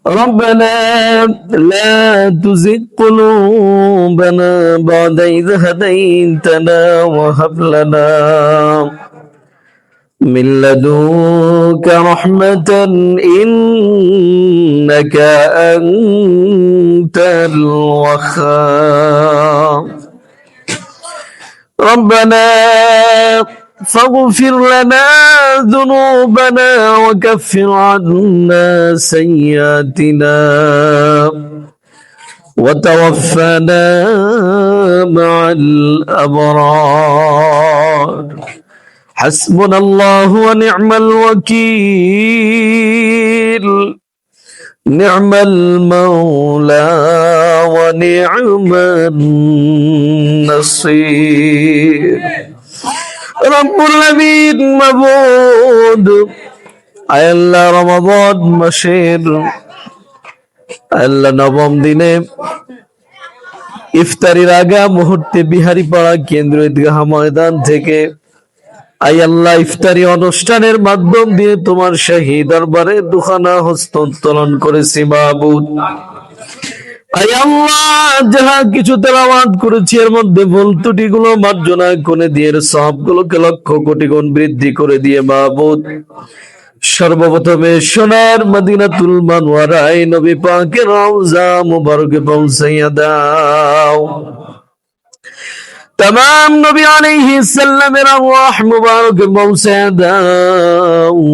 ربنا لا تزغ قلوبنا بعد إذ هديتنا وهب لنا من لدنك رحمة إنك أنت الوهاب ربنا فاغفر لنا ذنوبنا وكفر عنا سيئاتنا وتوفنا مع الأبرار حسبنا الله ونعم الوكيل نعم المولى ونعم النصير رب العالمين মাবুদ আয় আল্লাহ রমাদান মাসের আল্লাহ নবম দিনে ইফতারির আগা মুহূর্তে বিহারীপাড়া কেন্দ্রীয় ঈদগাহ ময়দান থেকে আয় আল্লাহ ইফতারি অনুষ্ঠানের মাধ্যম দিয়ে তোমার শাহী দরবারে দুখানা হস্ত উত্তোলন করেছি মাবুদ আয় আল্লাহ যাহা কিছু তেলাওয়াত করেছি এর মধ্যে ভুল ত্রুটিগুলো মার্জনা করে দিয়ে সওয়াবগুলোকে লক্ষ কোটি গুণ বৃদ্ধি করে দিয়ে মাবুদ সর্বপ্রথমে সোনার মদিনাতুল মুনাওয়ারায় নবী পাকের রওজা মুবারকে পৌঁছাইয়া দাও तमाम नबी अलैहिस्सलाम अरवाह मुबारक पहुंचा दाओ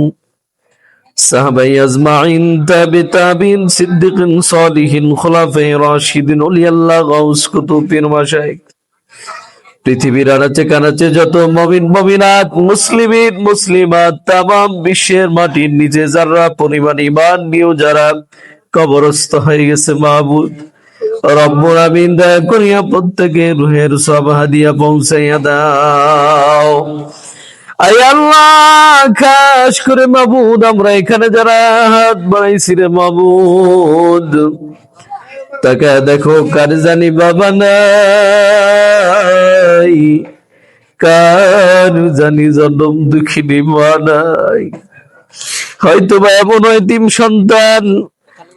साहबाए अजमाइन ताबे ताबीन सिद्दीकीन सालिहीन खुलाफाए राशिदीन औलिया अल्लाह गाउस कुतुब पीर माशाइख পৃথিবীর আনাচে কানাচে যত মুমিন মুমিনাত মুসলিমিন মুসলিমাত तमाम বিশ্বের মাটির নিচে যারা পরিমাণ ঈমান নিয়ে যারা কবরস্থ হয়ে গেছে মাবুদ রব্বুল আমিন দয়া করিয়া প্রত্যেকের রুহের সব হাদিয়া পৌঁছাইয়া দাও আয় আল্লাহ খাস করে মাবুদ আমরা এখানে যারা হাত বাড়াইছি রে মাবুদ তাকে দেখো কার জানি বাবা নাই কার জানি জনম দুঃখিনী মা নাই হয়তো বা এমন এতিম সন্তান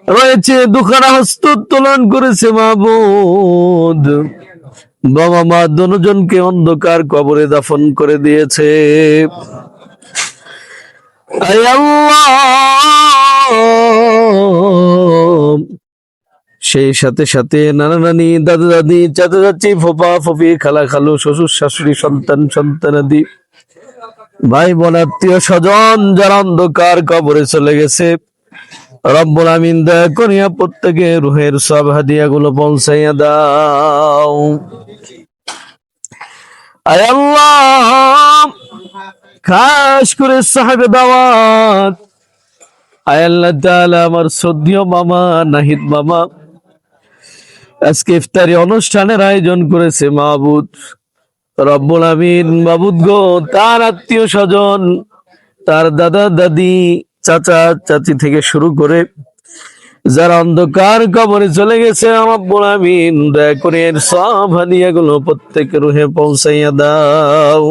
রয়েছে দুখানা হস্ত উত্তোলন করেছে মাবুদ বাবা মা দুজনকে অন্ধকার কবরে দাফন করে দিয়েছে আয় আল্লাহ সেই সাথে সাথে নানা নানি দাদা দাদি চাচা চাচি ফোপা ফফি খালা খালু শ্বশুর শাশুড়ি সন্তান সন্তানাদি ভাই বোন আত্মীয় স্বজন যারা অন্ধকার কবরে চলে গেছে রব্বুল আমিন দয়া করিয়া প্রত্যেকে রুহের সব হাদিয়াগুলো পৌঁছাইয়া দাও আয় আল্লাহ খাস করে সাহেব দাওয়াত আয় আল্লাহ তাআলা আমার শ্রদ্ধেয় মামা নাহিদ মামা আজকে ইফতারি অনুষ্ঠানের আয়োজন করেছে মাবুদ রব্বুল আমিন মাবুদ গো তার আত্মীয় স্বজন তার দাদা দাদি চাচা চাচি থেকে শুরু করে যারা অন্ধকার কবরে চলে গেছে রব্বুল আমিন দয়া করে এর সব হাদিয়াগুলো প্রত্যেকের রুহে পৌঁছাইয়া দাও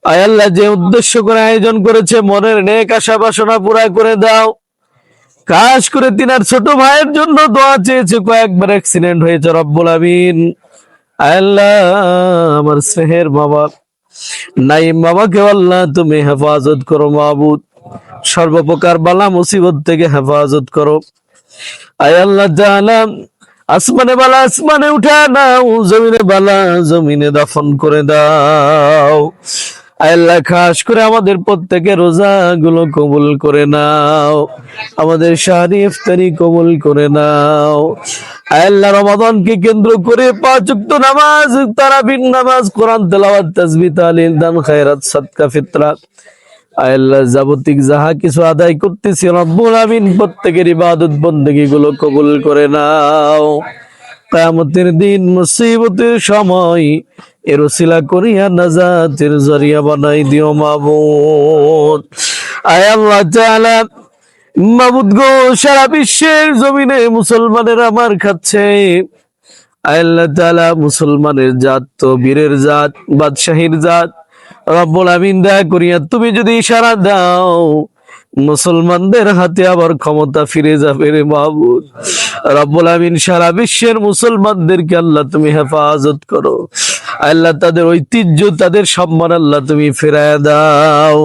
আয় আল্লাহ যে উদ্দেশ্য করে আয়োজন করেছে মনের নেক আশা বাসনা পুরা করে দাও খাস করে তিনার ছোট ভাইয়ের জন্য দোয়া চেয়েছে কয়েকবার অ্যাক্সিডেন্ট হয়েছে রব্বুল আমিন আয় আল্লাহ আমার স্নেহের বাবা নাইম বাবাকে আল্লাহ তুমি হেফাজত করো মাবুদ সর্বপ্রকার বালা মুসিবত থেকে হেফাজত করো আয় আল্লাহ তাআলা আসমানে বালা আসমানে উঠা নাও জমিনে বালা জমিনে দাফন করে দাও আয় আল্লাহ খাস করে আমাদের প্রত্যেকের রোজা গুলো কবুল করে নাও আমাদের শাহরি ইফতারি কবুল করে নাও আয় আল্লাহ রমাদানকে কেন্দ্র করে 5 ওয়াক্ত নামাজ তারাবির নামাজ কোরআন তেলাওয়াত তাসবিহ তাহলিল দান খায়রাত সাদকা ফিতরা আয় আল্লাহ যাবতীয় যাহা কিছু আদায় করতেছি রব্বুল আমিন প্রত্যেকের ইবাদত বندگی গুলো কবুল করে নাও কিয়ামতের দিন মুসিবতের সময় এর ওসিলা করিয়া নাজাতের জরিয়া বানাই দিও মাবুদ আয় আল্লাহ তাআলা মাবুদ গো সারা বিশ্বের জমিনে মুসলমানেরা মার খাচ্ছে আয় আল্লাহ তাআলা মুসলমানের জাত তো বীরের জাত বাদশাহীর জাত রব্বুল আমিন দয়া করিয়া তুমি যদি ইশারা দাও মুসলমানদের হাতে আবার ক্ষমতা ফিরে যাবে রে মাহবুব। রব্বুল আমিন সারা বিশ্বের মুসলমানদেরকে আল্লাহ তুমি হেফাজত করো। আল্লাহ তাদের ঐতিহ্য, তাদের সম্মান আল্লাহ তুমি ফিরায় দাও।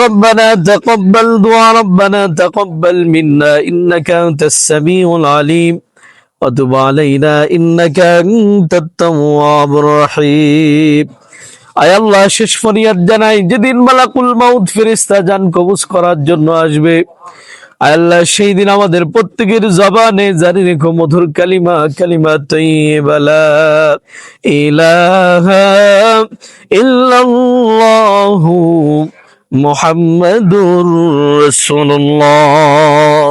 রব্বানা তাকাব্বাল দুআ, রব্বানা তাকাব্বাল মিন্না ইন্নাকা আনতাস সামিউল আলিম ওয়া তুব আলাইনা ইন্নাকা আনতাত তাওয়াবুর রহিম। আয় আল্লাহ, শেষ ফরিয়াদ জানাই, যেদিন মালাকুল মাউত ফেরেশতা জান কবজ করার জন্য আসবে, আয় আল্লাহ সেই দিন আমাদের প্রত্যেকের জবানে জারি রেখো মধুর কালিমা, কালিমা তাইয়্যিবা লা ইলাহা ইল্লাল্লাহু মুহাম্মাদুর রাসূলুল্লাহ।